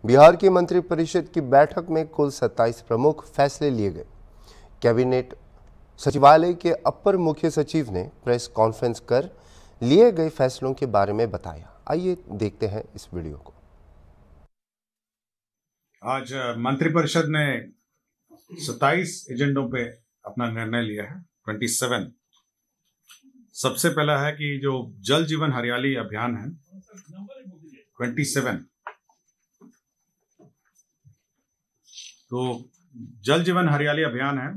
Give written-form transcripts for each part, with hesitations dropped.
बिहार की मंत्रिपरिषद की बैठक में कुल 27 प्रमुख फैसले लिए गए। कैबिनेट सचिवालय के अपर मुख्य सचिव ने प्रेस कॉन्फ्रेंस कर लिए गए फैसलों के बारे में बताया। आइए देखते हैं इस वीडियो को। आज मंत्रिपरिषद ने 27 एजेंडों पे अपना निर्णय लिया है। 27 सबसे पहला है कि जो जल जीवन हरियाली अभियान है 27। तो जल जीवन हरियाली अभियान है,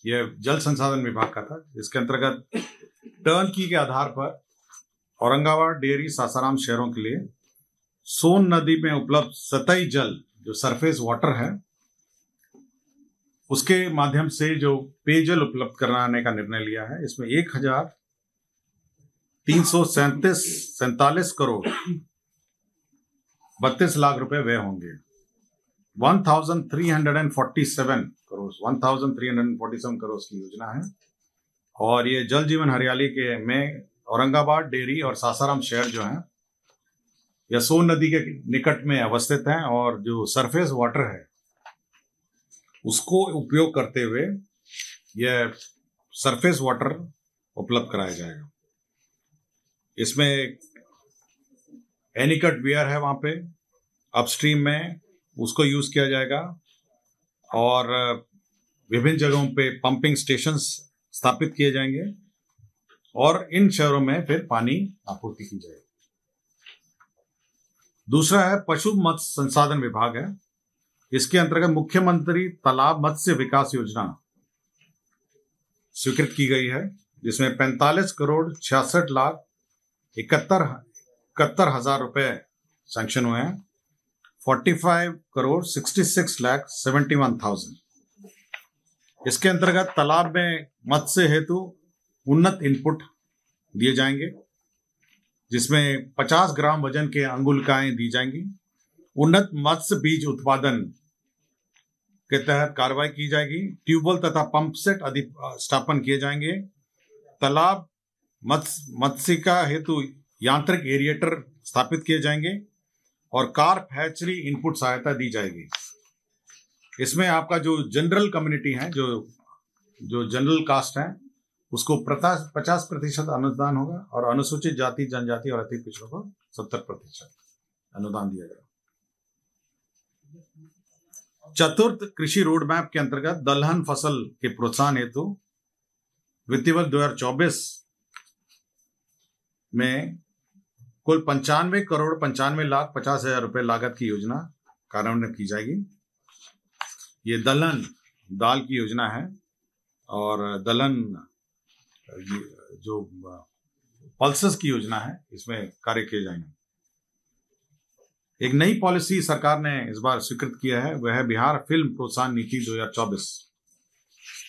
यह जल संसाधन विभाग का था। इसके अंतर्गत टर्नकी के आधार पर औरंगाबाद, डेयरी, सासाराम शहरों के लिए सोन नदी में उपलब्ध सतही जल जो सरफेस वाटर है उसके माध्यम से जो पेयजल उपलब्ध कराने का निर्णय लिया है। इसमें 1,347 करोड़ 32 लाख रुपए व्यय होंगे। 1,347 करोड़ की योजना है और ये जल जीवन हरियाली के में औरंगाबाद, डेयरी और सासाराम शहर जो हैं यह सोन नदी के निकट में अवस्थित हैं और जो सरफेस वाटर है उसको उपयोग करते हुए यह सरफेस वाटर उपलब्ध कराया जाएगा। इसमें एनीकट वियर है, वहां पे अपस्ट्रीम में उसको यूज किया जाएगा और विभिन्न जगहों पे पंपिंग स्टेशंस स्थापित किए जाएंगे और इन शहरों में फिर पानी आपूर्ति की जाएगी। दूसरा है पशु मत्स्य संसाधन विभाग है। इसके अंतर्गत मुख्यमंत्री तालाब मत्स्य विकास योजना स्वीकृत की गई है, जिसमें 45 करोड़ 66 लाख 71 हजार रुपए सैंक्शन हुए हैं। 45 करोड़ 66 लाख 71,000। इसके अंतर्गत तालाब में मत्स्य हेतु उन्नत इनपुट दिए जाएंगे, जिसमें 50 ग्राम वजन के अंगुलिकाएं दी जाएंगी। उन्नत मत्स्य बीज उत्पादन के तहत कार्रवाई की जाएगी। ट्यूबवेल तथा पंप सेट स्थापन किए जाएंगे। तालाब मत्स्यिका हेतु यांत्रिक एरिएटर स्थापित किए जाएंगे और कार्प हैचरी इनपुट सहायता दी जाएगी। इसमें आपका जो जनरल कम्युनिटी है, जो जनरल कास्ट है, उसको 50% अनुदान होगा और अनुसूचित जाति, जनजाति और अति पिछड़ों को 70% अनुदान दिया जाएगा। चतुर्थ कृषि रोड मैप के अंतर्गत दलहन फसल के प्रोत्साहन हेतु वित्तीय वर्ष 2024 में कुल 95 करोड़ 95 लाख 50 हजार रुपए लागत की योजना कार्यान्वित की जाएगी। ये दलहन दाल की योजना है और दलहन जो पल्सेस की योजना है, इसमें कार्य किए जाएंगे। एक नई पॉलिसी सरकार ने इस बार स्वीकृत किया है, वह है बिहार फिल्म प्रोत्साहन नीति 2024।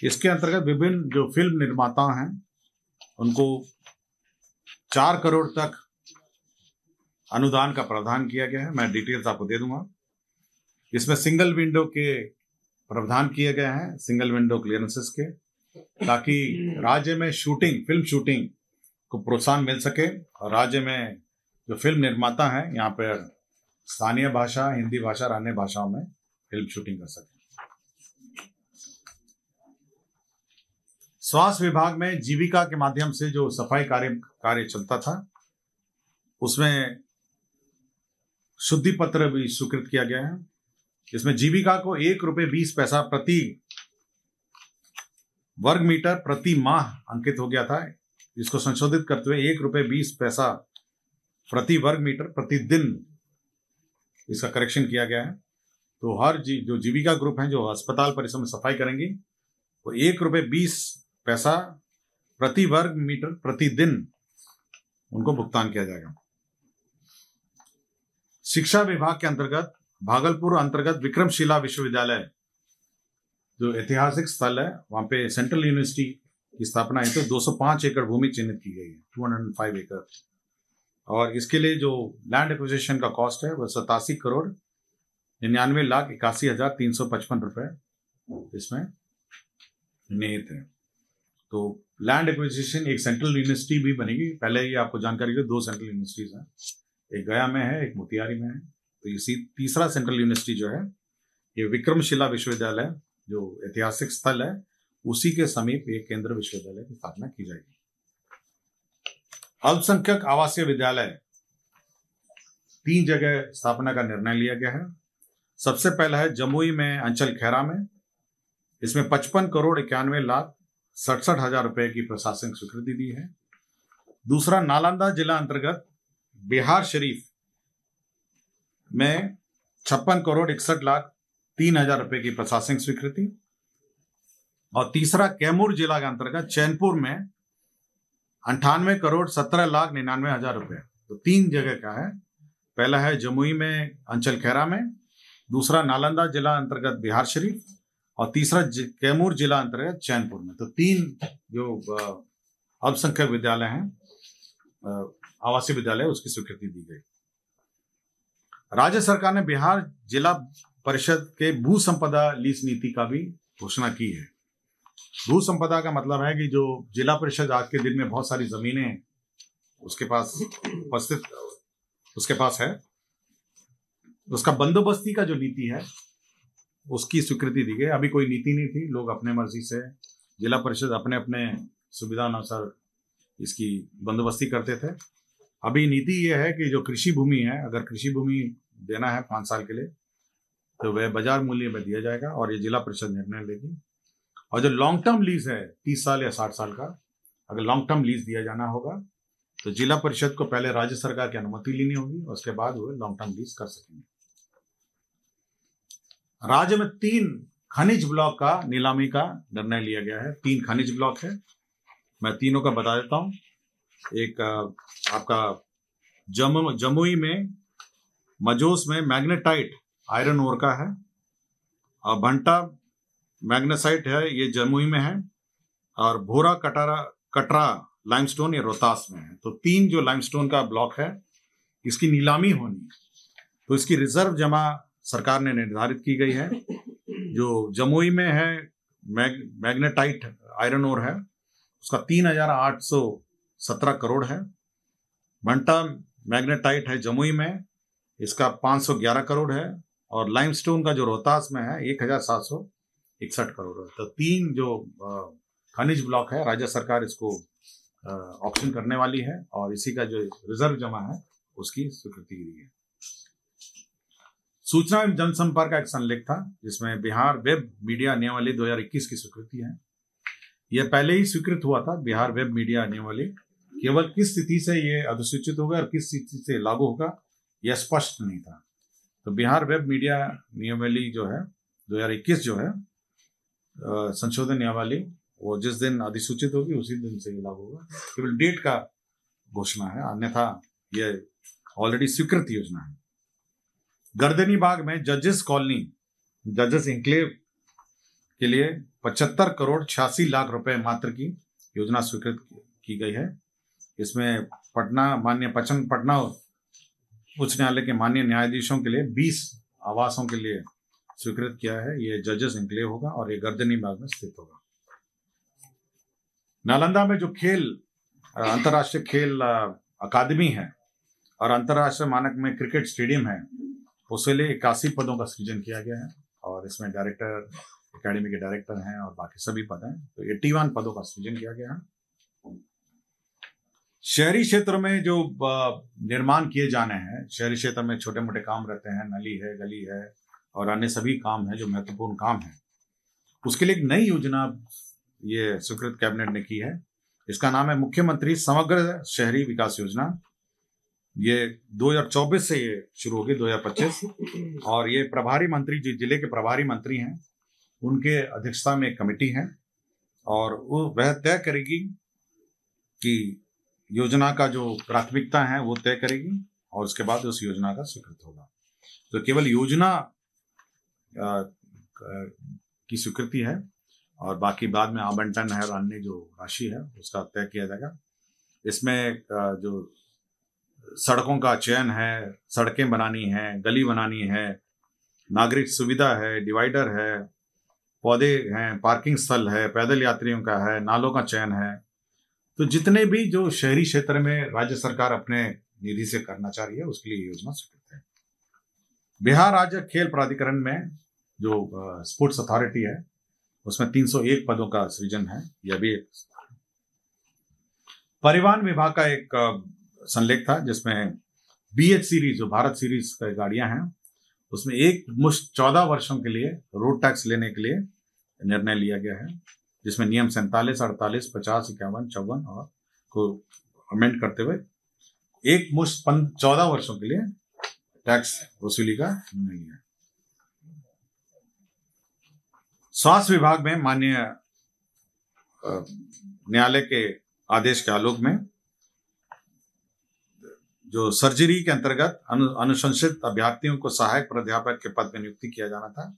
इसके अंतर्गत विभिन्न जो फिल्म निर्माता हैं उनको 4 करोड़ तक अनुदान का प्रावधान किया गया है। मैं डिटेल्स आपको दे दूंगा। इसमें सिंगल विंडो के प्रावधान किए गए हैं, सिंगल विंडो क्लियरेंसेस के, ताकि राज्य में फिल्म शूटिंग को प्रोत्साहन मिल सके और राज्य में जो फिल्म निर्माता हैं यहाँ पर स्थानीय भाषा, हिंदी भाषा और अन्य भाषाओं में फिल्म शूटिंग कर सके। स्वास्थ्य विभाग में जीविका के माध्यम से जो सफाई कार्य चलता था, उसमें शुद्धि पत्र भी स्वीकृत किया गया है। इसमें जीविका को 1 रुपये 20 पैसा प्रति वर्ग मीटर प्रति माह अंकित हो गया था। इसको संशोधित करते हुए 1 रुपये 20 पैसा प्रति वर्ग मीटर प्रति दिन इसका करेक्शन किया गया है। तो हर जो जीविका ग्रुप हैं जो अस्पताल परिसर में सफाई करेंगी, वो 1 रुपये 20 पैसा प्रति वर्ग मीटर प्रति दिन उनको भुगतान किया जाएगा। शिक्षा विभाग के अंतर्गत भागलपुर अंतर्गत विक्रमशिला विश्वविद्यालय जो ऐतिहासिक स्थल है, वहां पे सेंट्रल यूनिवर्सिटी की स्थापना हेतु 205 एकड़ भूमि चिन्हित की गई है, 205 एकड़। और इसके लिए जो लैंड एक्विजिशन का कॉस्ट है वह 87 करोड़ 99 लाख 81,355 रुपए इसमें निहित है। तो लैंड एक्विजिशन एक सेंट्रल यूनिवर्सिटी भी बनेगी। पहले ही आपको जानकारी हो, 2 सेंट्रल यूनिवर्सिटीज हैं, एक गया में है, एक मोतिहारी में है। तो ये तीसरा सेंट्रल यूनिवर्सिटी जो है ये विक्रमशिला विश्वविद्यालय जो ऐतिहासिक स्थल है उसी के समीप एक केंद्रीय विश्वविद्यालय की स्थापना की जाएगी। अल्पसंख्यक आवासीय विद्यालय 3 जगह स्थापना का निर्णय लिया गया है। सबसे पहला है जमुई में अंचल खैरा में, इसमें 55 करोड़ 91 लाख 67 हजार रुपए की प्रशासनिक स्वीकृति दी है। दूसरा नालंदा जिला अंतर्गत बिहार शरीफ में 56 करोड़ 61 लाख 3 हजार रुपए की प्रशासनिक स्वीकृति। और तीसरा कैमूर जिला के अंतर्गत चैनपुर में 98 करोड़ 17 लाख 99 हजार रुपए। तो 3 जगह का है। पहला है जमुई में अंचल खैरा में, दूसरा नालंदा जिला अंतर्गत बिहार शरीफ और तीसरा कैमूर जिला अंतर्गत चैनपुर में। तो 3 जो अल्पसंख्यक विद्यालय हैं आवासीय विद्यालय उसकी स्वीकृति दी गई। राज्य सरकार ने बिहार जिला परिषद के भू संपदा लीज नीति का भी घोषणा की है। भू संपदा का मतलब है कि जो जिला परिषद आज के दिन में बहुत सारी जमीनें उसके पास उपस्थित उसके पास है, उसका बंदोबस्ती का जो नीति है उसकी स्वीकृति दी गई। अभी कोई नीति नहीं थी, लोग अपने मर्जी से जिला परिषद अपने अपने सुविधा अनुसार इसकी बंदोबस्ती करते थे। अभी नीति ये है कि जो कृषि भूमि है, अगर कृषि भूमि देना है 5 साल के लिए तो वह बाजार मूल्य में दिया जाएगा और ये जिला परिषद निर्णय लेगी। और जो लॉन्ग टर्म लीज है 30 साल या 60 साल का, अगर लॉन्ग टर्म लीज दिया जाना होगा तो जिला परिषद को पहले राज्य सरकार की अनुमति लेनी होगी और उसके बाद वो लॉन्ग टर्म लीज कर सकेंगे। राज्य में 3 खनिज ब्लॉक का नीलामी का निर्णय लिया गया है। 3 खनिज ब्लॉक है, मैं तीनों का बता देता हूं। एक आपका जमुई में मजोस में मैग्नेटाइट आयरन ओर का है और भंटा मैग्नेसाइट है, ये जमुई में है और भोरा कटरा लाइमस्टोन ये रोहतास में है। तो 3 जो लाइमस्टोन का ब्लॉक है इसकी नीलामी होनी है। तो इसकी रिजर्व जमा सरकार ने निर्धारित की गई है। जो जमुई में है मैग्नेटाइट आयरन ओर है उसका 3,817 करोड़ है। भंटा मैग्नेटाइट है जमुई में, इसका 511 करोड़ है और लाइमस्टोन का जो रोहतास में है 1,761 करोड़ है। तो 3 जो खनिज ब्लॉक है राज्य सरकार इसको ऑप्शन करने वाली है और इसी का जो रिजर्व जमा है उसकी स्वीकृति दी है। सूचना एवं जनसंपर्क का एक संलेख था जिसमें बिहार वेब मीडिया नियमावली 2021 की स्वीकृति है। यह पहले ही स्वीकृत हुआ था। बिहार वेब मीडिया नियमावली केवल किस स्थिति से ये अधिसूचित होगा और किस स्थिति से लागू होगा यह स्पष्ट नहीं था। तो बिहार वेब मीडिया नियमावली जो है 2021 जो है संशोधन नियमावली वो जिस दिन अधिसूचित होगी उसी दिन से लागू होगा। केवल डेट का घोषणा है, अन्यथा यह ऑलरेडी स्वीकृत योजना है। गर्दनी बाग में जजेस कॉलोनी जजेस इंक्लेव के लिए 75 करोड़ 86 लाख रुपए मात्र की योजना स्वीकृत की गई है। इसमें पटना उच्च न्यायालय के माननीय न्यायाधीशों के लिए 20 आवासों के लिए स्वीकृत किया है। ये जजेस इंक्लेव होगा और ये गर्दनी बाग में स्थित होगा। नालंदा में जो अंतर्राष्ट्रीय खेल अकादमी है और अंतर्राष्ट्रीय मानक में क्रिकेट स्टेडियम है उसके लिए 81 पदों का सृजन किया गया है और इसमें डायरेक्टर, एकेडमी के डायरेक्टर हैं और बाकी सभी पद हैं। तो 81 पदों का सृजन किया गया है। शहरी क्षेत्र में जो निर्माण किए जाने हैं, शहरी क्षेत्र में छोटे मोटे काम रहते हैं, नली है, गली है और अन्य सभी काम है जो महत्वपूर्ण काम है, उसके लिए एक नई योजना ये स्वीकृत कैबिनेट ने की है। इसका नाम है मुख्यमंत्री समग्र शहरी विकास योजना। ये 2024 से ये शुरू होगी 2025 और ये प्रभारी मंत्री जो जिले के प्रभारी मंत्री हैं उनके अध्यक्षता में एक कमेटी है और वह तय करेगी कि योजना का जो प्राथमिकता है वो तय करेगी और उसके बाद उस योजना का स्वीकृत होगा। तो केवल योजना की स्वीकृति है और बाकी बाद में आवंटन है और अन्य जो राशि है उसका तय किया जाएगा। इसमें जो सड़कों का चयन है, सड़कें बनानी है, गली बनानी है, नागरिक सुविधा है, डिवाइडर है, पौधे हैं, पार्किंग स्थल है, पैदल यात्रियों का है, नालों का चयन है। तो जितने भी जो शहरी क्षेत्र में राज्य सरकार अपने निधि से करना चाह रही है उसके लिए योजना स्वीकृत है। बिहार राज्य खेल प्राधिकरण में जो स्पोर्ट्स अथॉरिटी है उसमें 301 पदों का सृजन है। यह भी एक परिवहन विभाग का एक संलेख था जिसमें BH सीरीज जो भारत सीरीज की गाड़ियां हैं उसमें एक मुश्त 14 वर्षों के लिए रोड टैक्स लेने के लिए निर्णय लिया गया है, जिसमें नियम 47, 48, 50, 51, 54 और को अमेंड करते हुए एक मुश्त 14 वर्षों के लिए टैक्स वसूली का निर्णय लिया। स्वास्थ्य विभाग में माननीय न्यायालय के आदेश के आलोक में जो सर्जरी के अंतर्गत अनुशंसित अभ्यर्थियों को सहायक प्राध्यापक के पद में नियुक्ति किया जाना था,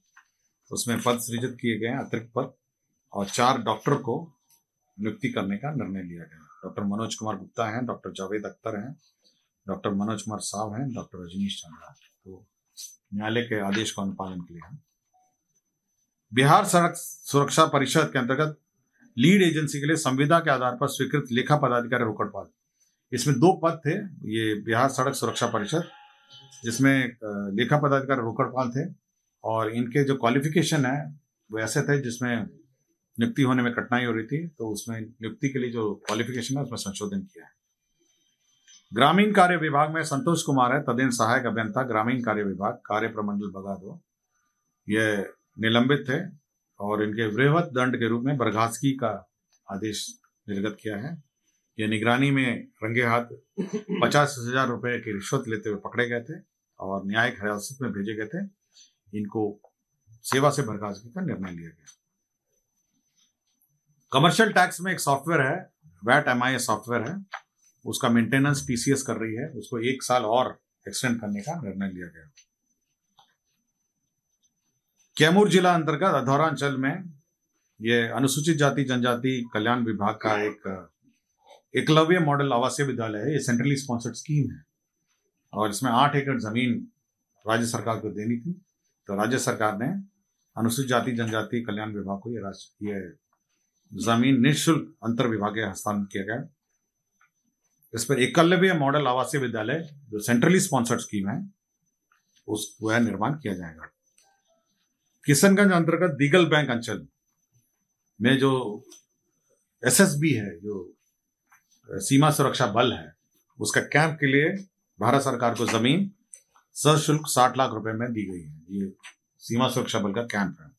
उसमें पद सृजित किए गए अतिरिक्त पद और 4 डॉक्टर को नियुक्ति करने का निर्णय लिया गया। डॉक्टर मनोज कुमार गुप्ता हैं, डॉक्टर जावेद अख्तर हैं, डॉक्टर मनोज कुमार साव हैं, डॉक्टर रजनीश चंद्रा। तो न्यायालय के आदेश को अनुपालन के लिए हैं। बिहार सड़क सुरक्षा परिषद के अंतर्गत लीड एजेंसी के लिए संविदा के आधार पर स्वीकृत लेखा पदाधिकारी रोकड़पाल, इसमें 2 पद थे। ये बिहार सड़क सुरक्षा परिषद जिसमें लेखा पदाधिकारी रोकड़पाल थे और इनके जो क्वालिफिकेशन है वो ऐसे थे जिसमें नियुक्ति होने में कठिनाई हो रही थी, तो उसमें नियुक्ति के लिए जो क्वालिफिकेशन है उसमें संशोधन किया है। ग्रामीण कार्य विभाग में संतोष कुमार है तदेन सहायक अभियंता ग्रामीण कार्य विभाग कार्य प्रमंडल बगादो, ये निलंबित थे और इनके वृहत दंड के रूप में बर्खास्तगी का आदेश निर्गत किया है। ये निगरानी में रंगे हाथ 50,000 रुपए की रिश्वत लेते हुए पकड़े गए थे और न्यायिक हिरासत में भेजे गए थे। इनको सेवा से बर्खास्तगी का निर्णय लिया गया। कमर्शियल टैक्स में एक सॉफ्टवेयर है, वैट MIS सॉफ्टवेयर है, उसका मेंटेनेंस TCS कर रही है, उसको 1 साल और एक्सटेंड करने का निर्णय लिया गया। कैमूर जिला अंतर्गत अधौरा अंचल में ये अनुसूचित जाति जनजाति कल्याण विभाग का एक एकलव्य मॉडल आवासीय विद्यालय है। ये सेंट्रली स्पॉन्सर्ड स्कीम है और इसमें 8 एकड़ जमीन राज्य सरकार को देनी थी, तो राज्य सरकार ने अनुसूचित जाति जनजाति कल्याण विभाग को ये जमीन निःशुल्क अंतर विभागीय हस्तांतरण किया गया। इस पर एकलव्य मॉडल आवासीय विद्यालय जो सेंट्रली स्पॉन्सर्ड स्कीम है उसका निर्माण किया जाएगा। किशनगंज अंतर्गत दीगल बैंक अंचल में जो SSB है, जो सीमा सुरक्षा बल है, उसका कैंप के लिए भारत सरकार को जमीन सशुल्क 60 लाख रुपए में दी गई है। ये सीमा सुरक्षा बल का कैंप है।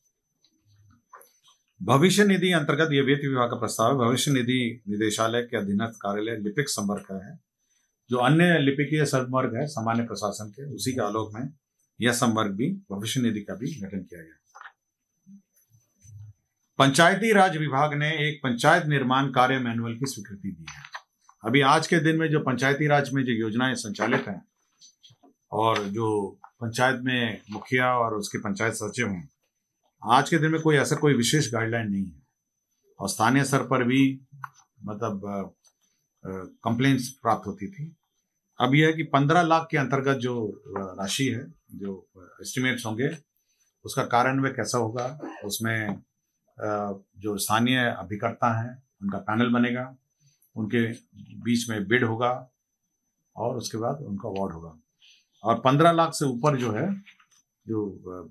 भविष्य निधि अंतर्गत ये वित्त विभाग का प्रस्ताव है। भविष्य निधि निदेशालय के अधीनस्थ कार्यालय लिपिक संवर्ग का है, जो अन्य लिपिकीय संवर्ग है सामान्य प्रशासन के, उसी के आलोक में यह संवर्ग भी भविष्य निधि का भी गठन किया गया। पंचायती राज विभाग ने एक पंचायत निर्माण कार्य मैनुअल की स्वीकृति दी है। अभी आज के दिन में जो पंचायती राज में जो योजनाएं संचालित हैं और जो पंचायत में मुखिया और उसके पंचायत सचिव हैं, आज के दिन में कोई ऐसा कोई विशेष गाइडलाइन नहीं है और स्थानीय स्तर पर भी मतलब कंप्लेंट्स प्राप्त होती थी। अब यह है कि 15 लाख के अंतर्गत जो राशि है, जो एस्टिमेट्स होंगे, उसका कार्यान्वयन कैसा होगा, उसमें जो स्थानीय अभिकर्ता हैं उनका पैनल बनेगा, उनके बीच में बिड होगा और उसके बाद उनका अवार्ड होगा। और 15 लाख से ऊपर जो है जो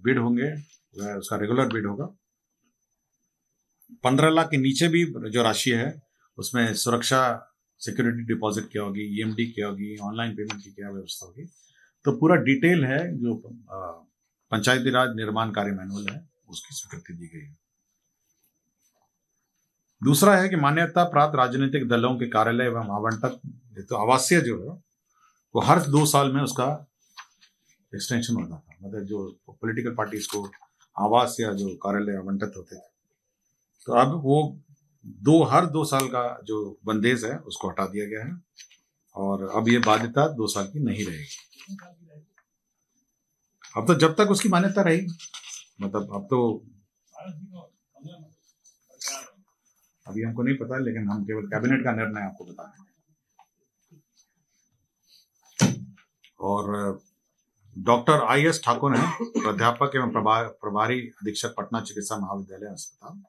बिड होंगे वह उसका रेगुलर बिड होगा। 15 लाख के नीचे भी जो राशि है उसमें सुरक्षा सिक्योरिटी डिपॉजिट क्या होगी, EMD क्या होगी, ऑनलाइन पेमेंट की क्या व्यवस्था होगी, तो पूरा डिटेल है जो पंचायती राज निर्माण कार्य मैनुअल है उसकी स्वीकृति दी गई है। दूसरा है कि मान्यता प्राप्त राजनीतिक दलों के कार्यालय एवं आवंटन, तो आवासीय जो है वो हर 2 साल में उसका एक्सटेंशन होता था। मतलब जो पॉलिटिकल पार्टीज को आवास या जो कार्यालय आवंटित होते थे, तो अब वो हर 2 साल का जो बंदेज है उसको हटा दिया गया है और अब ये बाध्यता 2 साल की नहीं रहेगी। अब तो जब तक उसकी मान्यता रही, मतलब अब तो अभी हमको नहीं पता, लेकिन हम केवल कैबिनेट का निर्णय आपको बता रहे हैं। और डॉक्टर IS ठाकुर हैं, प्राध्यापक एवं प्रभारी अधीक्षक पटना चिकित्सा महाविद्यालय अस्पताल।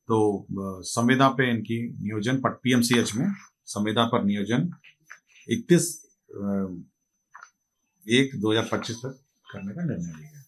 तो संविदा पे इनकी नियोजन PMCH में संविदा पर नियोजन 31/1/2025 तक करने का निर्णय लिया।